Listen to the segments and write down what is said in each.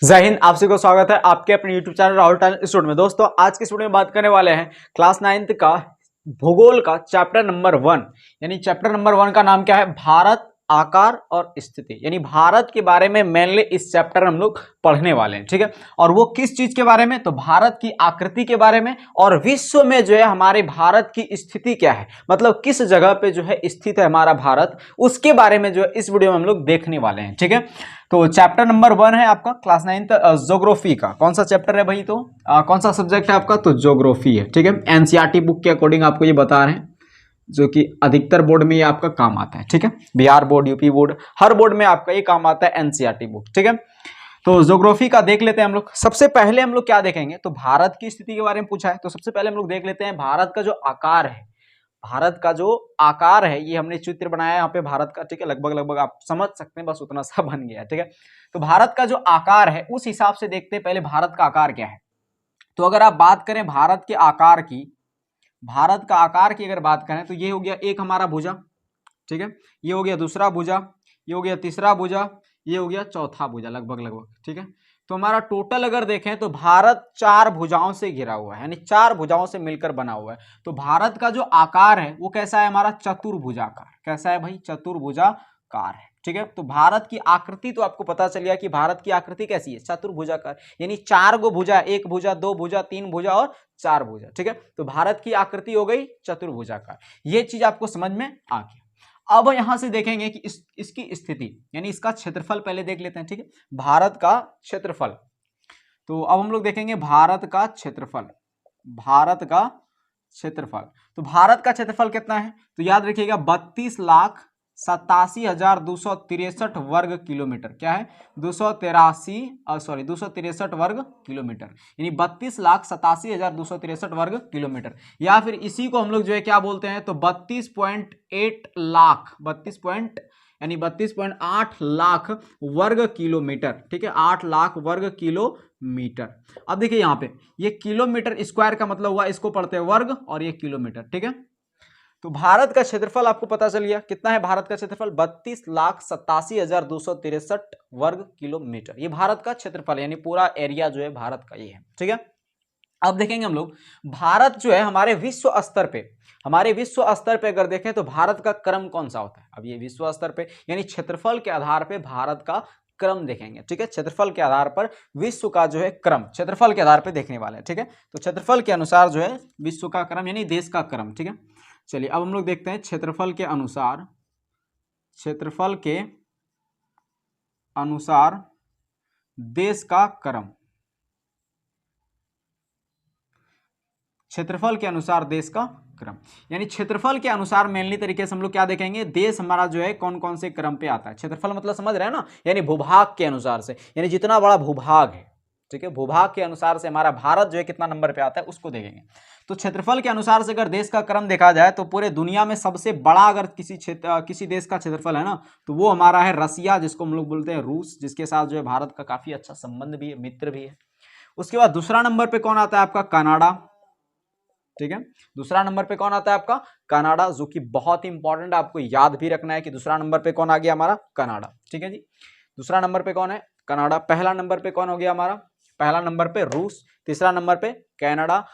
जय हिंद। आप सभी को स्वागत है आपके अपने YouTube channel Rahul talent institute में। दोस्तों आज की इस वीडियो में बात करने वाले हैं क्लास 9th का भूगोल का चैप्टर नंबर 1। यानी चैप्टर नंबर 1 का नाम क्या है? भारत, आकार और स्थिति। यानी भारत के बारे में मेनली इस चैप्टर में हम लोग पढ़ने वाले हैं, ठीक है। और वो किस चीज के बारे में? तो भारत की आकृति के बारे में और विश्व में जो है हमारे भारत की स्थिति क्या है, मतलब किस जगह पे जो है स्थित है हमारा भारत, उसके बारे में जो है इस वीडियो में हम लोग देखने वाले हैं, ठीक है। तो चैप्टर नंबर 1 है आपका क्लास 9th ज्योग्राफी का। कौन सा चैप्टर है भाई? तो कौन सा सब्जेक्ट है आपका? तो ज्योग्राफी है, ठीक है। एनसीईआरटी बुक के अकॉर्डिंग आपको ये बता रहे हैं, जो कि अधिकतर बोर्ड में ये आपका काम आता है, ठीक है। बिहार बोर्ड, यूपी बोर्ड, हर बोर्ड में आपका ये काम आता है एनसीईआरटी बुक, ठीक है। तो ज्योग्राफी का देख लेते हैं हम लोग। सबसे पहले हम लोग क्या देखेंगे? तो भारत की स्थिति के बारे में पूछा है, तो सबसे पहले हम लोग देख लेते हैं भारत का जो आकार है। भारत का जो आकार है, ये हमने चित्र बनाया है यहाँ पे भारत का, ठीक है। लगभग लगभग आप समझ सकते हैं, बस उतना सा बन गया, ठीक है। तो भारत का जो आकार है उस हिसाब से देखते हैं पहले भारत का आकार क्या है। तो अगर आप बात करें भारत के आकार की, भारत का आकार की अगर बात करें तो ये हो गया एक हमारा भुजा, ठीक है। ये हो गया दूसरा भुजा, ये हो गया तीसरा भुजा, ये हो गया चौथा भुजा, लगभग लगभग, ठीक है। तो हमारा टोटल अगर देखें तो भारत 4 भुजाओं से घिरा हुआ है, यानी 4 भुजाओं से मिलकर बना हुआ है। तो भारत का जो आकार है वो कैसा है? हमारा चतुर्भुजाकार। कैसा है भाई? चतुर्भुजाकार है, ठीक है। तो भारत की आकृति तो आपको पता चल गया कि भारत की आकृति कैसी है? चतुर्भुजाकार, यानी 4 गो भुजा, एक भुजा, दो भुजा, तीन भुजा और 4 भुजा, ठीक है। तो भारत की आकृति हो गई चतुर्भुजाकार। ये चीज आपको समझ में आ गई। अब यहां से देखेंगे कि इसकी स्थिति, यानी इसका क्षेत्रफल पहले देख लेते हैं, ठीक है। भारत का क्षेत्रफल, तो अब हम लोग देखेंगे भारत का क्षेत्रफल। भारत का क्षेत्रफल, तो भारत का क्षेत्रफल कितना है? तो याद रखिएगा 32,87,263 वर्ग किलोमीटर। क्या है? 263 वर्ग किलोमीटर, यानी 32,87,263 वर्ग किलोमीटर। या फिर इसी को हम लोग जो है क्या बोलते हैं? तो 32.8 लाख, 32.8 लाख वर्ग किलोमीटर, ठीक है। 8 लाख वर्ग किलोमीटर। अब देखिए यहाँ पे ये किलोमीटर स्क्वायर का मतलब हुआ, इसको पढ़ते हैं वर्ग और ये किलोमीटर, ठीक है। तो भारत का क्षेत्रफल आपको पता चल गया कितना है? भारत का क्षेत्रफल 32,87,263 वर्ग किलोमीटर। ये भारत का क्षेत्रफल यानी पूरा एरिया जो है भारत का ये है, ठीक है। अब देखेंगे हम लोग भारत जो है हमारे विश्व स्तर पे, हमारे विश्व स्तर पे अगर देखें तो भारत का क्रम कौन सा होता है? अब ये विश्व स्तर पे यानी क्षेत्रफल के आधार पे भारत का क्रम देखेंगे, ठीक है। क्षेत्रफल के आधार पर विश्व का जो है क्रम, क्षेत्रफल के आधार पर देखने वाले हैं, ठीक है। तो क्षेत्रफल के अनुसार जो है विश्व का क्रम यानी देश का क्रम, ठीक है। चलिए अब हम लोग देखते हैं क्षेत्रफल के अनुसार, क्षेत्रफल के अनुसार देश का क्रम, क्षेत्रफल के अनुसार देश का क्रम। यानी क्षेत्रफल के अनुसार मेनली तरीके से हम लोग क्या देखेंगे? देश हमारा जो है कौन कौन से क्रम पे आता है। क्षेत्रफल मतलब समझ रहे हैं ना, यानी भूभाग के अनुसार से, यानी जितना बड़ा भूभाग है, ठीक है, भूभाग के अनुसार से हमारा भारत जो है कितना नंबर पे आता है उसको देखेंगे। तो क्षेत्रफल के अनुसार से अगर देश का क्रम देखा जाए तो पूरे दुनिया में सबसे बड़ा अगर किसी देश का क्षेत्रफल है ना, तो वो हमारा है रसिया, जिसको हम लोग बोलते हैं रूस, जिसके साथ जो है भारत का काफी अच्छा संबंध भी है, मित्र भी है। उसके बाद दूसरा नंबर पे कौन आता है? आपका कनाडा, ठीक है। दूसरा नंबर पे कौन आता है? आपका कनाडा, जो कि बहुत इंपॉर्टेंट, आपको याद भी रखना है कि दूसरा नंबर पे कौन आ गया? हमारा कनाडा, ठीक है जी। दूसरा नंबर पे कौन है? कनाडा। पहला नंबर पे कौन हो गया हमारा? पहला नंबर पे रूस, तीसरा नंबर पे कनाडा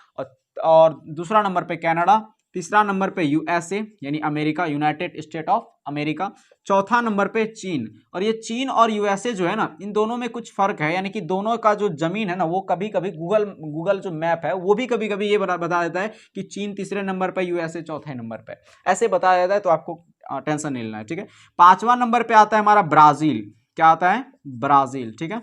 और दूसरा नंबर पे कनाडा, तीसरा नंबर पे यूएसए यानी America, United state of America, चौथा नंबर पे चीन। और ये चीन और यूएसए जो है ना, इन दोनों में कुछ फर्क है, यानी कि दोनों का जो जमीन है ना, वो कभी कभी गूगल जो मैप है वो भी कभी कभी ये बता देता है कि चीन तीसरे नंबर पे, यूएसए चौथे नंबर पे, ऐसे बताया जाता है। तो आपको टेंशन नहीं लेना है, ठीक है। पांचवा नंबर पे आता है हमारा ब्राजील। क्या आता है? ब्राजील, ठीक है।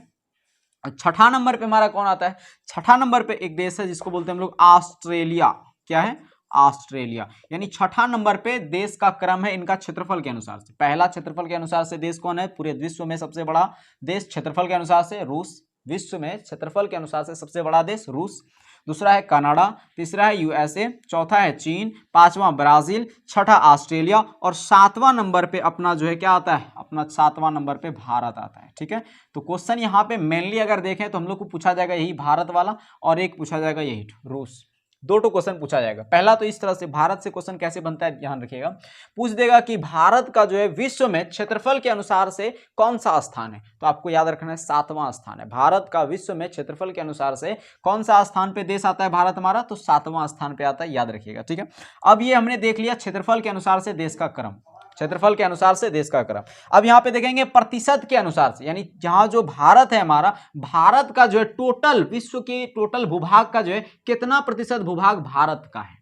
छठा नंबर पे हमारा कौन आता है? छठा नंबर पे एक देश है जिसको बोलते हैं हम लोग ऑस्ट्रेलिया। क्या है? ऑस्ट्रेलिया। यानी छठा नंबर पे देश का क्रम है इनका क्षेत्रफल के अनुसार से। पहला क्षेत्रफल के अनुसार से देश कौन है? पूरे विश्व में सबसे बड़ा देश क्षेत्रफल के अनुसार से रूस, विश्व में क्षेत्रफल के अनुसार से सबसे बड़ा देश रूस। दूसरा है कनाडा, तीसरा है यूएसए, चौथा है चीन, पांचवा ब्राजील, छठा ऑस्ट्रेलिया और सातवां नंबर पे अपना जो है क्या आता है? अपना सातवां नंबर पे भारत आता है, ठीक है। तो क्वेश्चन यहाँ पे मेनली अगर देखें तो हम लोग को पूछा जाएगा यही भारत वाला और एक पूछा जाएगा यही रूस, दो तो क्वेश्चन पूछा जाएगा। पहला तो इस तरह से भारत से क्वेश्चन कैसे बनता है ध्यान रखिएगा, पूछ देगा कि भारत का जो है विश्व में क्षेत्रफल के अनुसार से कौन सा स्थान है, तो आपको याद रखना है 7वां स्थान है। भारत का विश्व में क्षेत्रफल के अनुसार से कौन सा स्थान पे देश आता है भारत हमारा, तो 7वां स्थान पे आता है, याद रखिएगा। ठीक है, अब ये हमने देख लिया क्षेत्रफल के अनुसार से देश का क्रम, क्षेत्रफल के अनुसार से देश का क्रम। अब यहां पे देखेंगे प्रतिशत के अनुसार से, यानी जहां जो भारत है हमारा, भारत का जो है टोटल विश्व के टोटल भूभाग का जो है कितना प्रतिशत भूभाग भारत का है,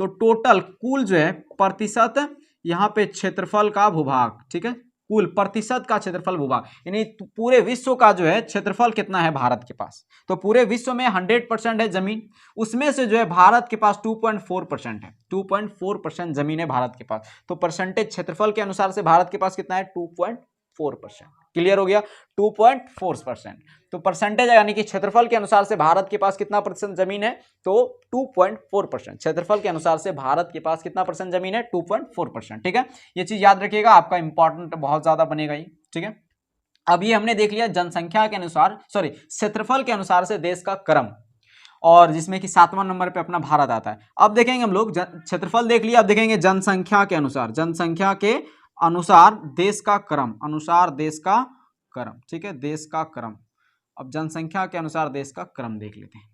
तो टोटल कुल जो है प्रतिशत यहां पे क्षेत्रफल का भूभाग, ठीक है, कुल प्रतिशत का क्षेत्रफल भूभाग, यानी पूरे विश्व का जो है क्षेत्रफल कितना है भारत के पास, तो पूरे विश्व में 100% है जमीन, उसमें से जो है भारत के पास 2.4% है, 2.4% जमीन है भारत के पास, तो परसेंटेज क्षेत्रफल के अनुसार से भारत के पास कितना है 2.4%। क्लियर हो गया, 2.4%। तो परसेंटेज यानी कि क्षेत्रफल के अनुसार से भारत के पास कितना प्रतिशत जमीन है, तो 2.4%। क्षेत्रफल के अनुसार से भारत के पास कितना परसेंट जमीन है, 2.4%। ठीक है, ये चीज याद रखिएगा, आपका इंपॉर्टेंट बहुत ज्यादा बनेगा ये। ठीक है, अब ये हमने देख लिया जनसंख्या के अनुसार, सॉरी क्षेत्रफल के अनुसार से देश का क्रम, और जिसमें कि 7वां नंबर पे अपना भारत आता है। अब देखेंगे हम लोग क्षेत्रफल देख लिया, अब देखेंगे जनसंख्या के अनुसार, जनसंख्या के अनुसार देश का क्रम, अनुसार देश का क्रम। ठीक है, देश का क्रम। अब जनसंख्या के अनुसार देश का क्रम देख लेते हैं।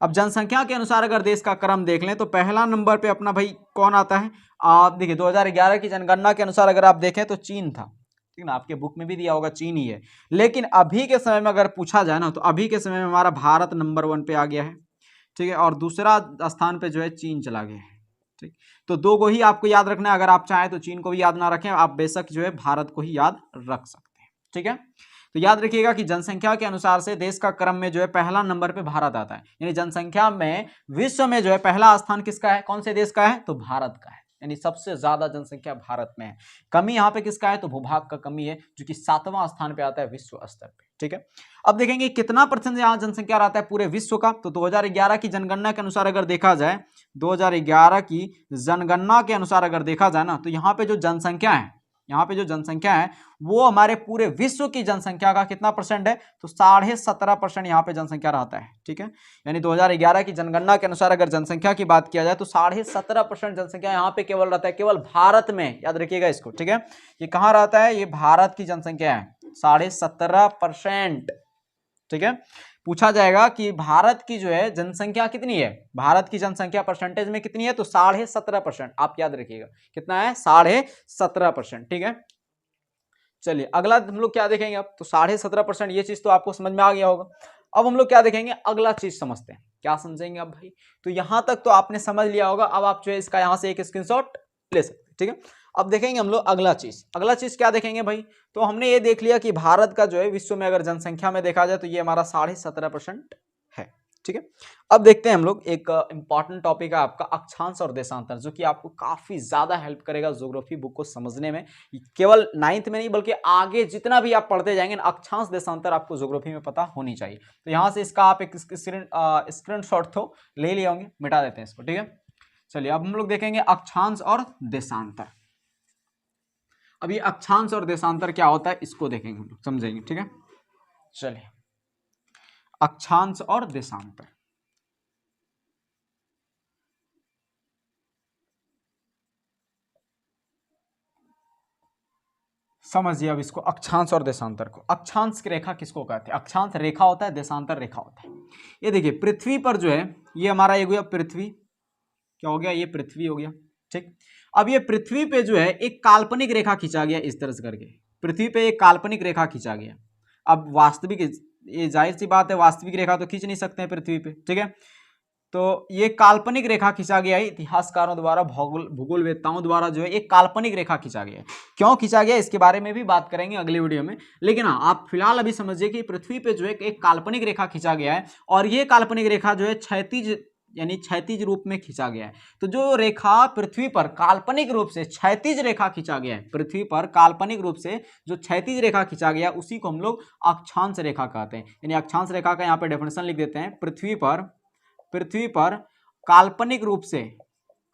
अब जनसंख्या के अनुसार अगर देश का क्रम देख लें तो पहला नंबर पे अपना भाई कौन आता है, आप देखिए 2011 की जनगणना के अनुसार अगर आप देखें तो चीन था, ठीक ना, आपके बुक में भी दिया होगा चीन ही है। लेकिन अभी के समय में अगर पूछा जाए ना, तो अभी के समय में हमारा भारत नंबर 1 पे आ गया है। ठीक है, और दूसरा स्थान पे जो है चीन चला गया है। ठीक, तो दो को ही आपको याद रखना है, अगर आप चाहें तो चीन को भी याद ना रखें, आप बेशक जो है भारत को ही याद रख सकते हैं। ठीक है, तो याद रखिएगा कि जनसंख्या के अनुसार से देश का क्रम में जो है पहला नंबर पे भारत आता है, यानी जनसंख्या में विश्व में जो है पहला स्थान किसका है, कौन से देश का है, तो भारत का है, यानी सबसे ज्यादा जनसंख्या भारत में है। कमी यहाँ पे किसका है, तो भूभाग का कमी है, जो कि 7वां स्थान पे आता है विश्व स्तर पे। ठीक है, अब देखेंगे कितना परसेंट यहाँ जनसंख्या रहता है पूरे विश्व का, तो 2011 की जनगणना के अनुसार अगर देखा जाए, 2011 की जनगणना के अनुसार अगर देखा जाए ना, तो यहाँ पे जो जनसंख्या है, यहाँ पे जो जनसंख्या है वो हमारे पूरे विश्व की जनसंख्या का कितना परसेंट है, तो 17.5% यहाँ पे जनसंख्या रहता है। ठीक है, यानी 2011 की जनगणना के अनुसार अगर जनसंख्या की बात किया जाए तो 17.5% जनसंख्या यहाँ पे केवल रहता है, केवल भारत में, याद रखिएगा इसको। ठीक है, ये कहाँ रहता है, ये भारत की जनसंख्या है 17.5%। ठीक है, पूछा जाएगा कि भारत की जो है जनसंख्या कितनी है, भारत की जनसंख्या परसेंटेज में कितनी है, तो 17.5%। आप याद रखिएगा कितना है, 17.5%। ठीक है, चलिए अगला हम लोग क्या देखेंगे, अब तो 17.5%, ये चीज तो आपको समझ में आ गया होगा। अब हम लोग क्या देखेंगे, अगला चीज समझते हैं, क्या समझेंगे अब भाई, तो यहां तक तो आपने समझ लिया होगा, अब आप जो है इसका यहां से एक स्क्रीनशॉट ले सकते हैं। ठीक है, अब देखेंगे हम लोग अगला चीज क्या देखेंगे भाई, तो हमने ये देख लिया कि भारत का जो है विश्व में अगर जनसंख्या में देखा जाए तो ये हमारा 17.5% है। ठीक है, अब देखते हैं हम लोग एक इंपॉर्टेंट टॉपिक है आपका अक्षांश और देशांतर, जो कि आपको काफी ज्यादा हेल्प करेगा ज्योग्राफी बुक को समझने में, केवल 9th में नहीं बल्कि आगे जितना भी आप पढ़ते जाएंगे, अक्षांश देशांतर आपको ज्योग्राफी में पता होनी चाहिए। तो यहां से इसका आप एक स्क्रीनशॉट तो ले लिए होंगे, मिटा देते हैं इसको। ठीक है, चलिए अब हम लोग देखेंगे अक्षांश और देशांतर। अब ये अक्षांश और देशांतर क्या होता है इसको देखेंगे हम लोग, समझेंगे। ठीक है, चलिए अक्षांश और देशांतर, समझिए अब इसको, अक्षांश और देशांतर को। अक्षांश की रेखा किसको कहते हैं, अक्षांश रेखा होता है, देशांतर रेखा होता है। ये देखिए पृथ्वी पर जो है ये हमारा ये पृथ्वी, क्या हो गया, ये पृथ्वी हो गया। ठीक, अब ये पृथ्वी पे जो है एक काल्पनिक रेखा खींचा गया इस तरह से करके, पृथ्वी पे एक काल्पनिक रेखा खींचा गया। अब वास्तविक, ये जाहिर सी बात है वास्तविक रेखा तो खींच नहीं सकते हैं पृथ्वी पे। ठीक है, तो ये काल्पनिक रेखा खींचा गया है इतिहासकारों द्वारा, भूगोलवेत्ताओं द्वारा जो है एक काल्पनिक रेखा खींचा गया है। क्यों खींचा गया इसके बारे में भी बात करेंगे अगली वीडियो में, लेकिन हाँ आप फिलहाल अभी समझिए कि पृथ्वी पे जो है एक काल्पनिक रेखा खींचा गया है, और ये काल्पनिक रेखा जो है क्षैतिज, यानी क्षैतिज रूप में खींचा गया है। तो जो रेखा पृथ्वी पर काल्पनिक रूप से क्षैतिज रेखा खींचा गया है, पृथ्वी पर काल्पनिक रूप से जो क्षैतिज रेखा खींचा गया उसी को हम लोग अक्षांश रेखा कहते हैं। यानी अक्षांश रेखा का यहाँ पे डेफिनेशन लिख देते हैं, पृथ्वी पर काल्पनिक रूप से,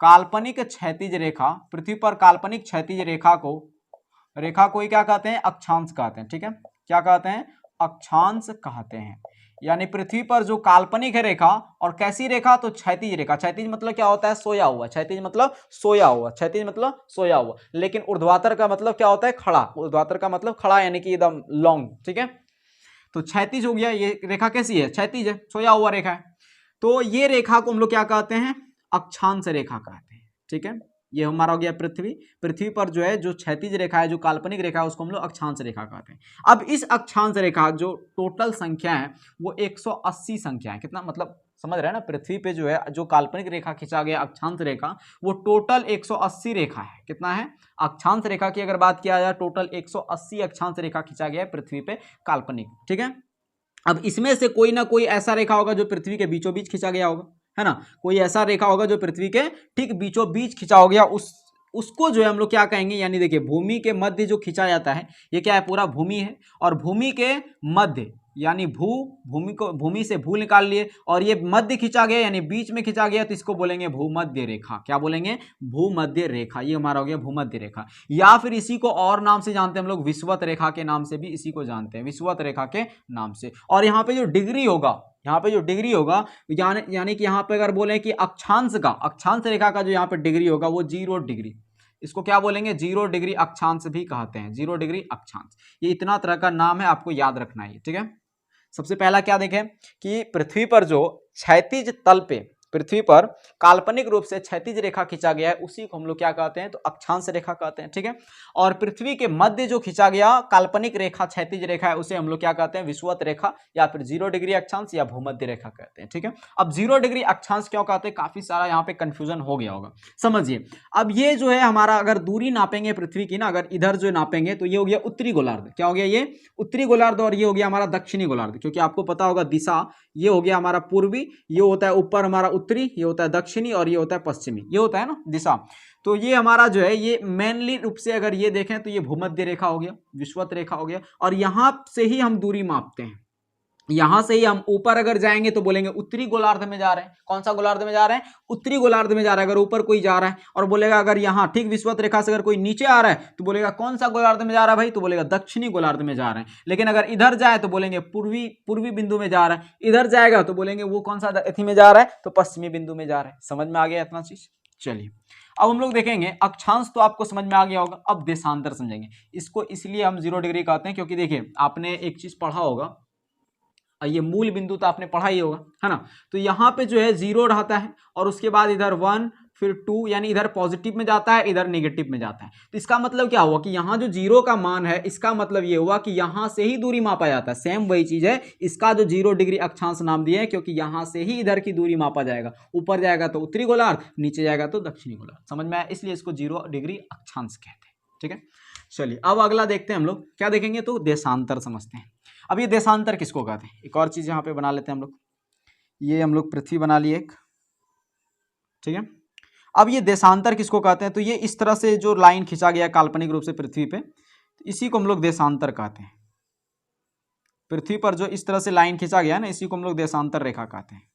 काल्पनिक क्षैतिज रेखा, पृथ्वी पर काल्पनिक क्षैतिज रेखा को ही क्या कहते हैं, अक्षांश कहते हैं। ठीक है, क्या कहते हैं, अक्षांश कहते हैं। यानी पृथ्वी पर जो काल्पनिक है रेखा, और कैसी रेखा, तो क्षैतिज रेखा। क्षैतिज मतलब क्या होता है, सोया हुआ। क्षैतिज मतलब सोया हुआ, क्षैतिज मतलब सोया हुआ। लेकिन ऊर्ध्वाधर का मतलब क्या होता है, खड़ा। ऊर्ध्वाधर का मतलब खड़ा, यानी कि एकदम लॉन्ग, ठीक है। तो क्षैतिज हो गया, ये रेखा कैसी है, क्षैतिज है, सोया हुआ रेखा है। तो ये रेखा को हम लोग क्या कहते हैं, अक्षांश रेखा कहते हैं, ठीक है। ये हमारा हो गया पृथ्वी। पृथ्वी पर जो है जो क्षैतिज रेखा है, जो काल्पनिक रेखा है, उसको हम लोग अक्षांश रेखा कहते हैं। अब इस अक्षांश रेखा जो टोटल संख्या है वो 180 संख्या है। कितना, मतलब समझ रहे हैं ना, पृथ्वी पे जो है जो काल्पनिक रेखा खींचा गया अक्षांश रेखा, वो टोटल 180 रेखा है। कितना है, अक्षांश रेखा की अगर बात किया जाए, टोटल 180 अक्षांश रेखा खींचा गया है पृथ्वी पे काल्पनिक, ठीक है। अब इसमें से कोई ना कोई ऐसा रेखा होगा जो पृथ्वी के बीचों बीच खींचा गया होगा, है ना। कोई ऐसा रेखा होगा जो पृथ्वी के ठीक बीचों बीच खींचा हो गया, उसको जो है हम लोग क्या कहेंगे, यानी देखिए भूमि के मध्य जो खींचा जाता है, ये क्या है, पूरा भूमि है। और भूमि के मध्य यानी भूमि से भू निकाल लिए, और ये मध्य खींचा गया यानी बीच में खींचा गया, तो इसको बोलेंगे भूमध्य रेखा। क्या बोलेंगे, भूमध्य रेखा। ये हमारा हो गया भूमध्य रेखा। या फिर इसी को और नाम से जानते हैं हम लोग, विषुवत रेखा के नाम से भी इसी को जानते हैं, विषुवत रेखा के नाम से। और यहाँ पे जो डिग्री होगा, यानी कि यहाँ पे अगर बोले कि अक्षांश रेखा का जो यहाँ पे डिग्री होगा वो 0 डिग्री, इसको क्या बोलेंगे, 0 डिग्री अक्षांश भी कहते हैं। 0 डिग्री अक्षांश, ये इतना तरह का नाम है, आपको याद रखना है, ठीक है। सबसे पहला क्या देखें कि पृथ्वी पर जो क्षैतिज तल पे, पृथ्वी पर काल्पनिक रूप से क्षैतिज रेखा खींचा गया है, उसी को हम लोग क्या कहते हैं, तो अक्षांश रेखा कहते हैं, ठीक है। और पृथ्वी के मध्य जो खींचा गया काल्पनिक रेखा, क्षैतिज रेखा है, उसे हम लोग क्या कहते हैं, विषुवत रेखा, या फिर 0 डिग्री अक्षांश या भूमध्य रेखा कहते हैं, ठीक है। अब 0 डिग्री अक्षांश क्यों कहते हैं, काफी सारा यहाँ पे कंफ्यूजन हो गया होगा, समझिए। अब ये जो है हमारा, अगर दूरी नापेंगे पृथ्वी की ना, अगर इधर जो नापेंगे तो ये हो गया उत्तरी गोलार्ध। क्या हो गया, ये उत्तरी गोलार्ध, और ये हो गया हमारा दक्षिणी गोलार्ध। क्योंकि आपको पता होगा दिशा, ये हो गया हमारा पूर्वी, ये होता है ऊपर हमारा उत्तरी, ये होता है दक्षिणी, और ये होता है पश्चिमी, ये होता है ना दिशा। तो ये हमारा जो है, ये मेनली रूप से अगर ये देखें तो ये भूमध्य रेखा हो गया, विषुवत रेखा हो गया। और यहां से ही हम दूरी मापते हैं, यहां से ही हम ऊपर अगर जाएंगे तो बोलेंगे उत्तरी गोलार्ध में जा रहे हैं। कौन सा गोलार्ध में जा रहे हैं, उत्तरी गोलार्ध में जा रहा है। अगर ऊपर कोई जा रहा है और बोलेगा अगर यहाँ ठीक विषुवत रेखा से अगर कोई नीचे आ रहा है तो बोलेगा कौन सा गोलार्ध में जा रहा है भाई, तो बोलेगा दक्षिणी गोलार्ध में जा रहे हैं। लेकिन अगर इधर जाए तो बोलेंगे पूर्वी बिंदु में जा रहा है, इधर जाएगा तो बोलेंगे वो कौन सा अथी में जा रहा है, तो पश्चिमी बिंदु में जा रहा है। समझ में आ गया इतना चीज। चलिए अब हम लोग देखेंगे, अक्षांश तो आपको समझ में आ गया होगा, अब देशांतर समझेंगे। इसको इसलिए हम 0 डिग्री कहते हैं क्योंकि देखिए आपने एक चीज पढ़ा होगा, ये मूल बिंदु तो आपने पढ़ा ही होगा, है ना। तो यहाँ पे जो है 0 रहता है, और उसके बाद इधर 1 फिर 2, यानी इधर पॉजिटिव में जाता है, इधर नेगेटिव में जाता है। तो इसका मतलब क्या हुआ कि यहाँ जो 0 का मान है, इसका मतलब ये हुआ कि यहाँ से ही दूरी मापा जाता है। सेम वही चीज है, इसका जो 0 डिग्री अक्षांश नाम दिया है क्योंकि यहाँ से ही इधर की दूरी मापा जाएगा। ऊपर जाएगा तो उत्तरी गोलार्ध, नीचे जाएगा तो दक्षिणी गोलार्ध। समझ में आया, इसलिए इसको 0 डिग्री अक्षांश कहते हैं, ठीक है। चलिए अब अगला देखते हैं हम लोग, क्या देखेंगे, तो देशांतर समझते हैं। अब ये देशांतर किसको कहते हैं, एक और चीज यहाँ पे बना लेते हैं हम लोग। ये हम लोग पृथ्वी बना लिए एक, ठीक है। अब ये देशांतर किसको कहते हैं, तो ये इस तरह से जो लाइन खींचा गया काल्पनिक रूप से पृथ्वी पे, इसी को हम लोग देशांतर कहते हैं। पृथ्वी पर जो इस तरह से लाइन खींचा गया है ना, इसी को हम लोग देशांतर रेखा कहते हैं,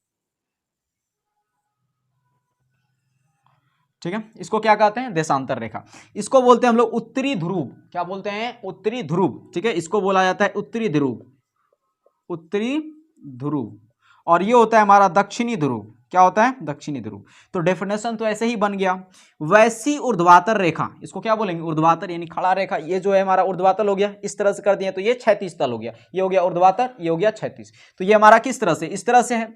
ठीक है। इसको क्या कहते हैं, देशांतर रेखा। इसको बोलते हैं हम लोग उत्तरी ध्रुव। क्या बोलते हैं, उत्तरी ध्रुव, ठीक है। इसको बोला जाता है उत्तरी ध्रुव, उत्तरी ध्रुव। और ये होता है हमारा दक्षिणी ध्रुव। क्या होता है, दक्षिणी ध्रुव। तो डेफिनेशन तो ऐसे ही बन गया। वैसी ऊर्ध्वाधर रेखा, इसको क्या बोलेंगे, ऊर्ध्वाधर यानी खड़ा रेखा। ये जो है हमारा ऊर्ध्वातल हो गया, इस तरह से कर दिया तो ये क्षैतिज तल हो गया। ये हो गया ऊर्ध्वाधर, ये हो गया क्षैतिज। तो ये हमारा किस तरह से, इस तरह से है,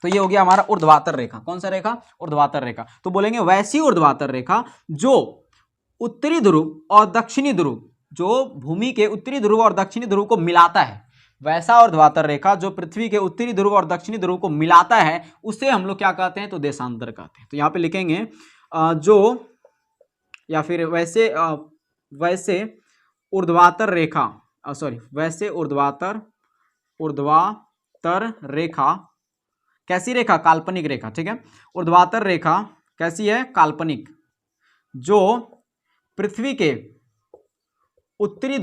तो ये हो गया हमारा ऊर्ध्वाधर रेखा। कौन सा रेखा, ऊर्ध्वाधर रेखा। तो बोलेंगे वैसी ऊर्ध्वाधर रेखा जो उत्तरी ध्रुव और दक्षिणी ध्रुव, जो भूमि के उत्तरी ध्रुव और दक्षिणी ध्रुव को मिलाता है, वैसा ऊर्ध्वाधर रेखा जो पृथ्वी के उत्तरी ध्रुव और दक्षिणी ध्रुव को मिलाता है, उसे हम लोग क्या कहते हैं, तो देशांतर कहते हैं। तो यहाँ पे लिखेंगे जो, या फिर वैसे ऊर्ध्वाधर रेखा, वैसे ऊर्ध्वाधर रेखा, कैसी रेखा, काल्पनिक रेखा, ठीक है। ऊर्ध्वाधर रेखा कैसी है, काल्पनिक, जो पृथ्वी के उत्तरी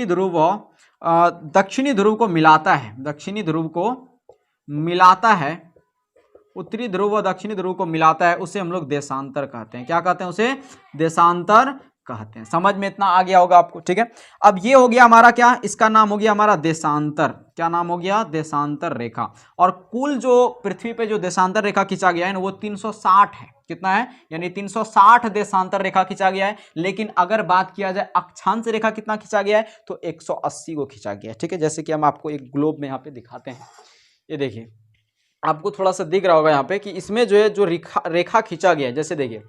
ध्रुव व दक्षिणी ध्रुव को मिलाता है, दक्षिणी ध्रुव को मिलाता है, उत्तरी ध्रुव व दक्षिणी ध्रुव को मिलाता है, उसे हम लोग देशांतर कहते हैं। क्या कहते हैं, उसे देशांतर कहते हैं। समझ में इतना आ गया होगा आपको, ठीक है। अब ये हो गया हमारा क्या, इसका नाम हो गया हमारा देशांतर। क्या नाम हो गया, देशांतर रेखा। और कुल जो पृथ्वी पे जो देशांतर रेखा खींचा गया है ना वो 360 है। कितना है, यानी 360 देशांतर रेखा खींचा गया है। लेकिन अगर बात किया जाए अक्षांश रेखा कितना खींचा गया है, तो 180 को खींचा गया है, ठीक है। जैसे कि हम आपको एक ग्लोब में यहाँ पे दिखाते हैं, ये देखिए आपको थोड़ा सा दिख रहा होगा यहाँ पे कि इसमें जो है जो रेखा खींचा गया है, जैसे देखिए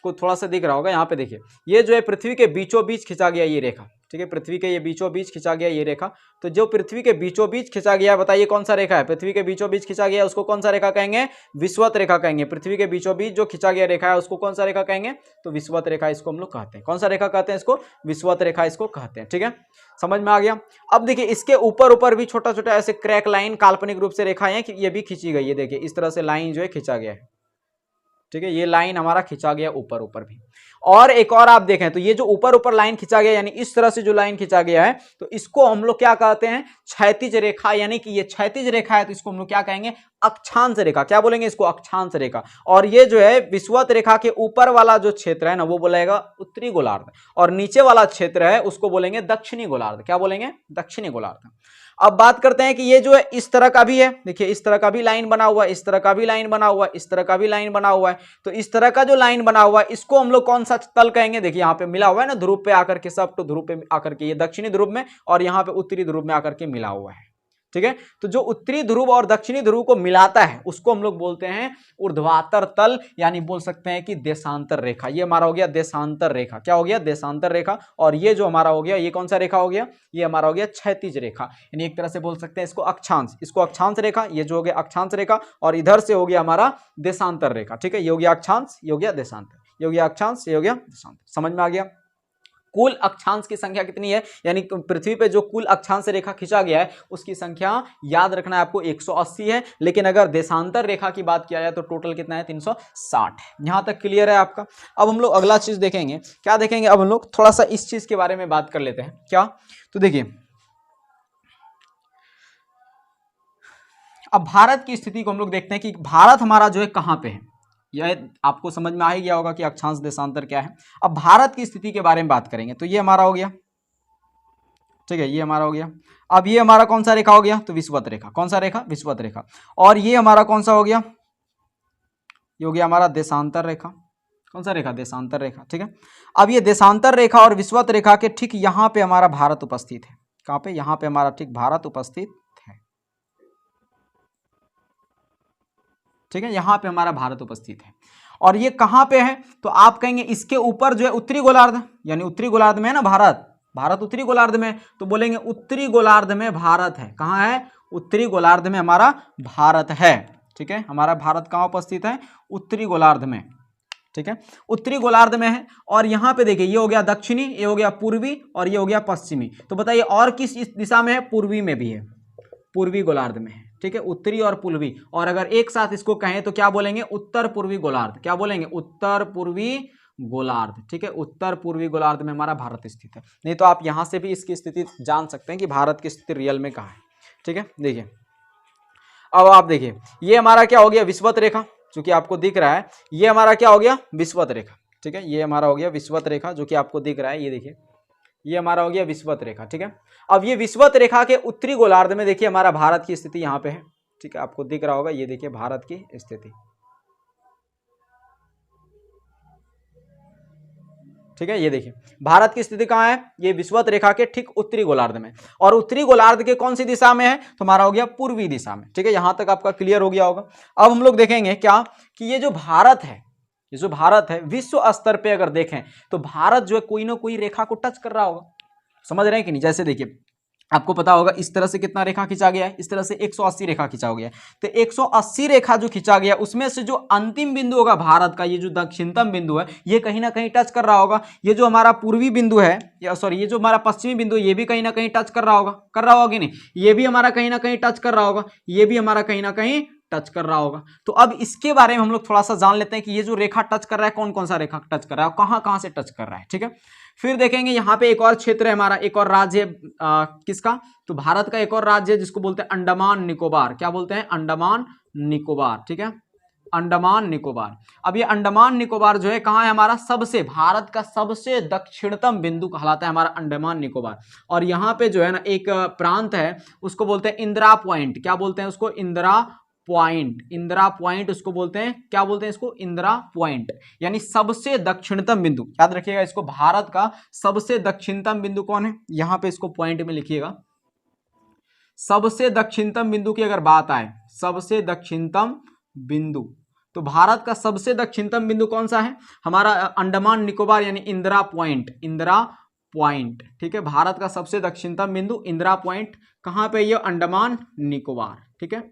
को थोड़ा सा दिख रहा होगा यहाँ पे, देखिए ये जो है पृथ्वी के बीचों बीच खींचा गया ये रेखा, ठीक है। पृथ्वी के ये बीचों बीच खींचा गया ये रेखा। तो जो पृथ्वी के बीचों बीच खींचा गया है, बताइए कौन सा रेखा है, पृथ्वी के बीचों बीच खींचा गया है उसको कौन सा रेखा कहेंगे, विषुवत रेखा कहेंगे। पृथ्वी के बीचों बीच जो खींचा गया रेखा है उसको कौन सा रेखा कहेंगे, तो विषुवत रेखा इसको हम लोग कहते हैं। कौन सा रेखा कहते हैं इसको, विषुवत रेखा इसको कहते हैं, ठीक है। समझ में आ गया। अब देखिए इसके ऊपर ऊपर भी छोटा छोटा ऐसे क्रैक लाइन काल्पनिक रूप से रेखाएं हैं कि ये भी खींची गई है। देखिए इस तरह से लाइन जो है खींचा गया है, ठीक है। ये लाइन हमारा खींचा गया ऊपर ऊपर भी। और एक और आप देखें तो ये जो ऊपर ऊपर लाइन खींचा गया, यानी इस तरह से जो लाइन खींचा गया है, तो इसको हम लोग क्या कहते हैं, क्षैतिज रेखा। यानी कि ये क्षैतिज रेखा है तो इसको हम लोग क्या कहेंगे, अक्षांश रेखा। क्या बोलेंगे इसको, अक्षांश रेखा। और ये जो है विषुवत रेखा के ऊपर वाला जो क्षेत्र है ना वो बोलेगा उत्तरी गोलार्ध, और नीचे वाला क्षेत्र है उसको बोलेंगे दक्षिणी गोलार्ध। क्या बोलेंगे, दक्षिणी गोलार्ध। अब बात करते हैं कि ये जो है इस तरह का भी है, देखिए इस तरह का भी लाइन बना हुआ है, इस तरह का भी लाइन बना हुआ है, इस तरह का भी लाइन बना हुआ है। तो इस तरह का जो लाइन बना हुआ है इसको हम लोग कौन सा तल कहेंगे, देखिए यहाँ पे मिला हुआ है ना ध्रुव पे आकर के, सब तो ध्रुव पे आकर के, ये दक्षिणी ध्रुव में और यहाँ पे उत्तरी ध्रुव में आकर के मिला हुआ है, ठीक है। तो जो उत्तरी ध्रुव और दक्षिणी ध्रुव को मिलाता है उसको हम लोग बोलते हैं ऊर्ध्वाधर तल, यानी बोल सकते हैं कि देशांतर रेखा। ये हमारा हो गया देशांतर रेखा। क्या हो गया, देशांतर रेखा। और ये जो हमारा हो गया ये कौन सा रेखा हो गया, ये हमारा हो गया क्षैतिज रेखा। यानी एक तरह से बोल सकते हैं इसको अक्षांश, इसको अक्षांश रेखा, ये जो हो गया अक्षांश रेखा, और इधर से हो गया हमारा देशांतर रेखा, ठीक है। ये हो गया अक्षांश, ये हो गया देशांतर, ये हो गया अक्षांश, ये हो गया देशांतर। समझ में आ गया। कुल अक्षांश की संख्या कितनी है, यानी पृथ्वी पे जो कुल अक्षांश रेखा खींचा गया है उसकी संख्या याद रखना है आपको 180 है। लेकिन अगर देशांतर रेखा की बात किया जाए तो टोटल कितना है, 360 है। यहां तक क्लियर है आपका। अब हम लोग अगला चीज देखेंगे, क्या देखेंगे, अब हम लोग थोड़ा सा इस चीज के बारे में बात कर लेते हैं। क्या, तो देखिए अब भारत की स्थिति को हम लोग देखते हैं कि भारत हमारा जो है कहां पे है। यह आपको समझ में आ ही गया होगा कि अक्षांश देशांतर क्या है। अब भारत की स्थिति के बारे में बात करेंगे तो ये हमारा हो गया, ठीक है, ये हमारा हो गया। अब ये हमारा कौन सा रेखा हो गया, तो विषुवत रेखा। कौन सा रेखा, विषुवत रेखा। और ये हमारा कौन सा हो गया, ये हो गया हमारा देशांतर रेखा। कौन सा रेखा, देशांतर रेखा, ठीक है। अब ये देशांतर रेखा और विषुवत रेखा के ठीक यहां पे हमारा भारत उपस्थित है। कहां पे, यहां पे हमारा ठीक भारत उपस्थित है, ठीक है। यहां पे हमारा भारत उपस्थित है। और ये कहां पे है, तो आप कहेंगे इसके ऊपर जो है उत्तरी गोलार्ध, यानी उत्तरी गोलार्ध में है ना भारत, भारत उत्तरी गोलार्ध में, तो बोलेंगे उत्तरी गोलार्ध में भारत है। कहां है, उत्तरी गोलार्ध में हमारा भारत है, ठीक है। हमारा भारत कहां उपस्थित है, उत्तरी गोलार्ध में, ठीक है, उत्तरी गोलार्ध में है। और यहां पे देखिए ये हो गया दक्षिणी, ये हो गया पूर्वी और ये हो गया पश्चिमी। तो बताइए और किस इस दिशा में है, पूर्वी में भी है, पूर्वी गोलार्ध में है, ठीक है, उत्तरी और पूर्वी। और अगर एक साथ इसको कहें तो क्या बोलेंगे, उत्तर पूर्वी गोलार्ध। क्या बोलेंगे, उत्तर पूर्वी गोलार्ध, ठीक है। उत्तर पूर्वी गोलार्ध में हमारा भारत स्थित है। नहीं तो आप यहां से भी इसकी स्थिति जान सकते हैं कि भारत की स्थिति रियल में कहां है, ठीक है। देखिए अब आप देखिए ये हमारा क्या हो गया, विषुवत रेखा, जो कि आपको दिख रहा है। ये हमारा क्या हो गया, विषुवत रेखा, ठीक है। ये हमारा हो गया विषुवत रेखा जो कि आपको दिख रहा है, ये देखिए ये हमारा हो गया विषुवत रेखा, ठीक है। अब ये विषुवत रेखा के उत्तरी गोलार्ध में देखिए हमारा भारत की स्थिति यहाँ पे है, ठीक है, आपको दिख रहा होगा, ये देखिए भारत की स्थिति, ठीक है। ये देखिए भारत की स्थिति कहाँ है, ये विषुवत रेखा के ठीक उत्तरी गोलार्ध में। और उत्तरी गोलार्ध के कौन सी दिशा में है, तो हमारा हो गया पूर्वी दिशा में, ठीक है। यहां तक आपका क्लियर हो गया होगा। अब हम लोग देखेंगे क्या कि ये जो भारत है, ये जो भारत है विश्व स्तर पे अगर देखें तो भारत जो है कोई ना कोई रेखा को टच कर रहा होगा। समझ रहे हैं कि नहीं, जैसे देखिए आपको पता होगा इस तरह से कितना रेखा खींचा गया है, इस तरह से 180 रेखा खींचा गया है। तो 180 रेखा जो खींचा गया उसमें से जो अंतिम बिंदु होगा भारत का, ये जो दक्षिणतम बिंदु है ये कहीं ना कहीं टच कर रहा होगा। ये जो हमारा पूर्वी बिंदु है, या सॉरी ये जो हमारा पश्चिमी बिंदु है ये भी कहीं ना कहीं टच कर रहा होगा, कि नहीं, ये भी हमारा कहीं ना कहीं टच कर रहा होगा, ये भी हमारा कहीं ना कहीं टच कर रहा होगा। तो अब इसके बारे में हम लोग थोड़ा सा जान लेते हैं कि ये जो रेखा टच कर रहा है कौन कौन सा रेखा टच कर रहा है, कहां कहां से टच कर रहा है, ठीक है। फिर देखेंगे यहाँ पे एक और क्षेत्र है हमारा, एक और राज्य किसका, तो भारत का एक और राज्य है जिसको बोलते हैं अंडमान निकोबार। क्या बोलते हैं, अंडमान निकोबार, ठीक है, अंडमान निकोबार। अब ये अंडमान निकोबार जो है कहाँ है हमारा, सबसे भारत का सबसे दक्षिणतम बिंदु कहलाता है हमारा अंडमान निकोबार। और यहाँ पे जो है ना एक प्रांत है उसको बोलते हैं इंदिरा पॉइंट। क्या बोलते हैं उसको, इंदिरा पॉइंट। इंदिरा पॉइंट उसको बोलते हैं, क्या बोलते हैं इसको, इंदिरा पॉइंट, यानी सबसे दक्षिणतम बिंदु। याद रखिएगा इसको, भारत का सबसे दक्षिणतम बिंदु कौन है, यहां पे इसको पॉइंट में लिखिएगा। सबसे दक्षिणतम बिंदु की अगर बात आए, सबसे दक्षिणतम बिंदु, तो भारत का सबसे दक्षिणतम बिंदु कौन सा है, हमारा अंडमान निकोबार यानी इंदिरा पॉइंट। इंदिरा पॉइंट, ठीक है, भारत का सबसे दक्षिणतम बिंदु इंदिरा पॉइंट। कहां पे ये, अंडमान निकोबार, ठीक है।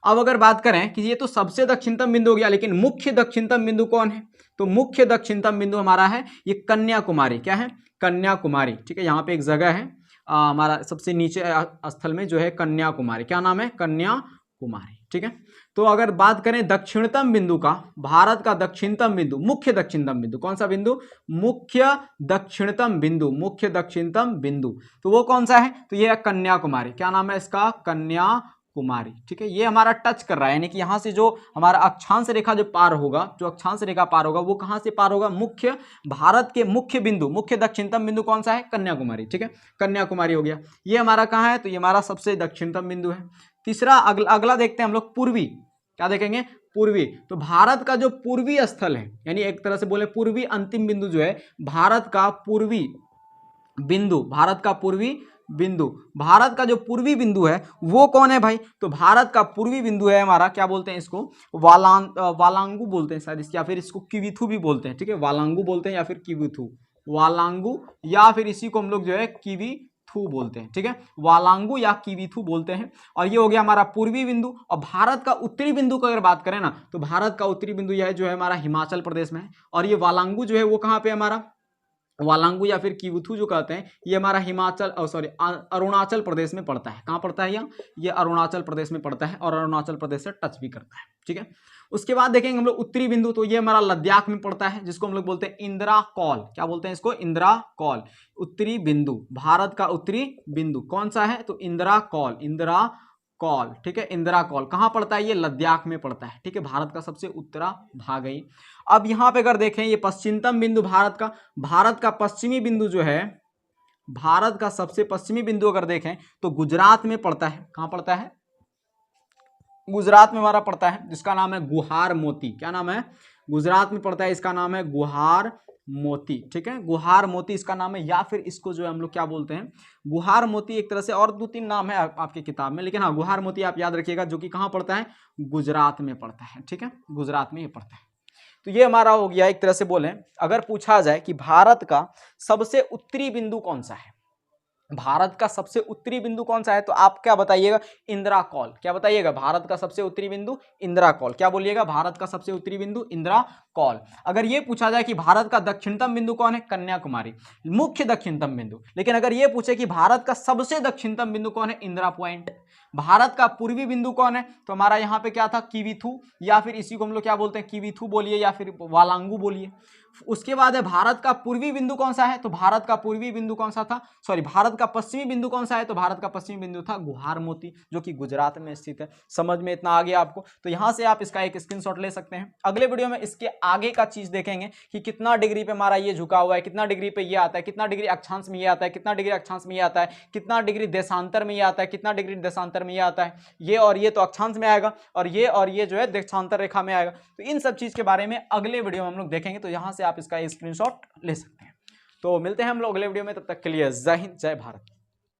अब अगर बात करें कि ये तो सबसे दक्षिणतम बिंदु हो गया, लेकिन मुख्य दक्षिणतम बिंदु कौन है, तो मुख्य दक्षिणतम बिंदु हमारा है ये कन्याकुमारी। क्या है, कन्याकुमारी, ठीक है। यहाँ पे एक जगह है हमारा सबसे नीचे स्थल में जो है कन्याकुमारी। क्या नाम है, कन्याकुमारी, ठीक है। तो अगर बात करें दक्षिणतम बिंदु का, भारत का दक्षिणतम बिंदु, मुख्य दक्षिणतम बिंदु, कौन सा बिंदु, मुख्य दक्षिणतम बिंदु, मुख्य दक्षिणतम बिंदु, तो वो कौन सा है, तो ये है कन्याकुमारी। क्या नाम है इसका, कन्याकुमारी, ठीक है। ये हमारा टच कर रहा है, यानी कि यहां से जो हमारा अक्षांश रेखा जो पार होगा, जो अक्षांश रेखा पार होगा वो कहां से पार होगा, मुख्य, भारत के मुख्य बिंदु, मुख्य दक्षिणतम बिंदु कौन सा है, कन्याकुमारी, ठीक है। कन्याकुमारी हो गया, ये हमारा कहां है, तो ये हमारा सबसे दक्षिणतम बिंदु है। तीसरा अगला देखते हैं हम लोग, पूर्वी। क्या देखेंगे, पूर्वी। तो भारत का जो पूर्वी स्थल है, यानी एक तरह से बोले पूर्वी अंतिम बिंदु जो है, भारत का पूर्वी बिंदु, भारत का पूर्वी बिंदु, भारत का जो पूर्वी बिंदु है वो कौन है भाई, तो भारत का पूर्वी बिंदु है हमारा, क्या बोलते हैं इसको, वालांगू बोलते हैं शायद, या फिर इसको किविथु भी बोलते हैं, ठीक है। वालांगू बोलते हैं या फिर किविथु, वालांगू या फिर इसी को हम लोग जो है किविथु बोलते हैं, ठीक है। वालांगू या किविथु बोलते हैं। और ये हो गया हमारा पूर्वी बिंदु। और भारत का उत्तरी बिंदु को अगर बात करें ना, तो भारत का उत्तरी बिंदु यह जो है हमारा हिमाचल प्रदेश में है। और ये वालांगू जो है वो कहाँ पे हमारा, वालांगू या फिर किवुथु जो कहते हैं, ये हमारा हिमाचल अरुणाचल प्रदेश में पड़ता है। कहाँ पड़ता है ये अरुणाचल प्रदेश में पड़ता है, और अरुणाचल प्रदेश से टच भी करता है, ठीक है। उसके बाद देखेंगे हम लोग उत्तरी बिंदु, तो ये हमारा लद्दाख में पड़ता है, जिसको हम लोग बोलते हैं इंदिरा कौल। क्या बोलते हैं इसको, इंदिरा कौल। उत्तरी बिंदु, भारत का उत्तरी बिंदु कौन सा है, तो इंदिरा कौल, इंदिरा कौल, ठीक है। इंदिरा कौल कहाँ पड़ता है, ये लद्दाख में पड़ता है, ठीक है। भारत का सबसे उत्तरा भाग है। अब यहाँ पे अगर देखें ये पश्चिमतम बिंदु भारत का पश्चिमी बिंदु जो है, भारत का सबसे पश्चिमी बिंदु अगर देखें तो गुजरात में पड़ता है। कहाँ पड़ता है, गुजरात में हमारा पड़ता है, जिसका नाम है गुहार मोती। क्या नाम है, गुजरात में पड़ता है, इसका नाम है गुहार मोती, ठीक है। गुहार मोती इसका नाम है, या फिर इसको जो है हम लोग क्या बोलते हैं, गुहार मोती एक तरह से, और 2-3 नाम है आपकी किताब में, लेकिन हाँ गुहार मोती आप याद रखिएगा, जो कि कहाँ पड़ता है, गुजरात में पड़ता है, ठीक है, गुजरात में ये पड़ता है। तो ये हमारा हो गया एक तरह से बोलें, अगर पूछा जाए कि भारत का सबसे उत्तरी बिंदु कौन सा है, भारत का सबसे उत्तरी बिंदु कौन सा है, तो आप क्या बताइएगा, इंदिरा कौल। क्या बताइएगा, भारत का सबसे उत्तरी बिंदु इंदिरा कौल। क्या बोलिएगा, भारत का सबसे उत्तरी बिंदु इंदिरा कौल। अगर ये पूछा जाए कि भारत का दक्षिणतम बिंदु कौन है, कन्याकुमारी, मुख्य दक्षिणतम बिंदु। लेकिन अगर ये पूछे कि भारत का सबसे दक्षिणतम बिंदु कौन है, इंदिरा पॉइंट। भारत का पूर्वी बिंदु कौन है, तो हमारा यहाँ पे क्या था, किविथु, या फिर इसी को हम लोग क्या बोलते हैं, किविथु बोलिए या फिर वालांगू बोलिए। उसके बाद है भारत का पूर्वी बिंदु कौन सा है, तो भारत का पूर्वी बिंदु कौन सा था, सॉरी भारत का पश्चिमी बिंदु कौन सा है, तो भारत का पश्चिमी बिंदु था गुहार मोती, जो कि गुजरात में स्थित है। समझ में इतना आ गया आपको, तो यहां से आप इसका एक स्क्रीनशॉट ले सकते हैं। अगले वीडियो में इसके आगे का चीज देखेंगे कि कितना डिग्री पे हमारा ये झुका हुआ है, कितना डिग्री पे ये आता है, कितना डिग्री अक्षांश में ये आता है, कितना डिग्री अक्षांश में ये आता है, कितना डिग्री देशांतर में ये आता है, कितना डिग्री देशांतर में ये आता है। ये और ये तो अक्षांश में आएगा, और ये जो है देशांतर रेखा में आएगा। तो इन सब चीज के बारे में अगले वीडियो में हम लोग देखेंगे, तो यहां से आप इसका स्क्रीनशॉट ले सकते हैं। तो मिलते हैं हम लोग अगले वीडियो में, तब तक के लिए जय हिंद, जय भारत।